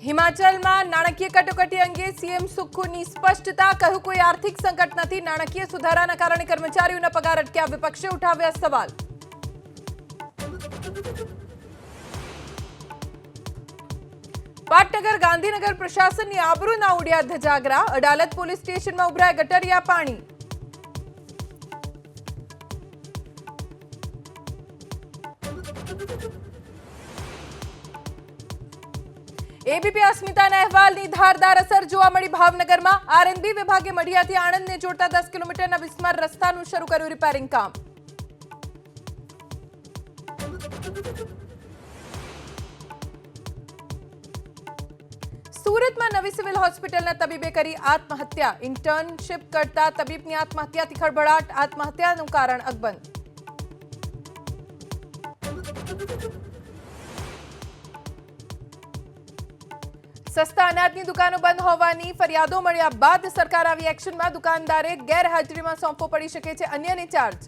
હિમાચલમાં નાણાકીય કટોકટી અંગે સીએમ સુખુની સ્પષ્ટતા, કહ્યું કોઈ આર્થિક સંકટ નથી, નાણાકીય સુધારાના કારણે કર્મચારીઓના પગાર અટક્યા, વિપક્ષે ઉઠાવ્યા સવાલ. પાટનગર ગાંધીનગર પ્રશાસનની આબરૂના ઉડ્યા ધજાગરા, અડાલત પોલીસ સ્ટેશનમાં ઉભરાયા ગટરિયા પાણી. એબીપી અસ્મિતાના અહેવાલની ધારદાર અસર જોવા મળી ભાવનગરમાં. આરએનબી વિભાગે મઢિયાથી આણંદને જોડતા 10 કિલોમીટરના બિસ્માર રસ્તાનું શરૂ કર્યું રિપેરિંગ કામ. સુરતમાં નવી સિવિલ હોસ્પિટલના તબીબે કરી આત્મહત્યા. ઇન્ટર્નશિપ કરતા તબીબની આત્મહત્યાથી ખળભળાટ, આત્મહત્યાનું કારણ અકબંધ. સસ્તા અનાજની દુકાનો બંધ હોવાની ફરિયાદો મળ્યા બાદ સરકાર આવી એક્શનમાં. દુકાનદારે ગેરહાજરીમાં સોંપવો પડી શકે છે અન્યને ચાર્જ.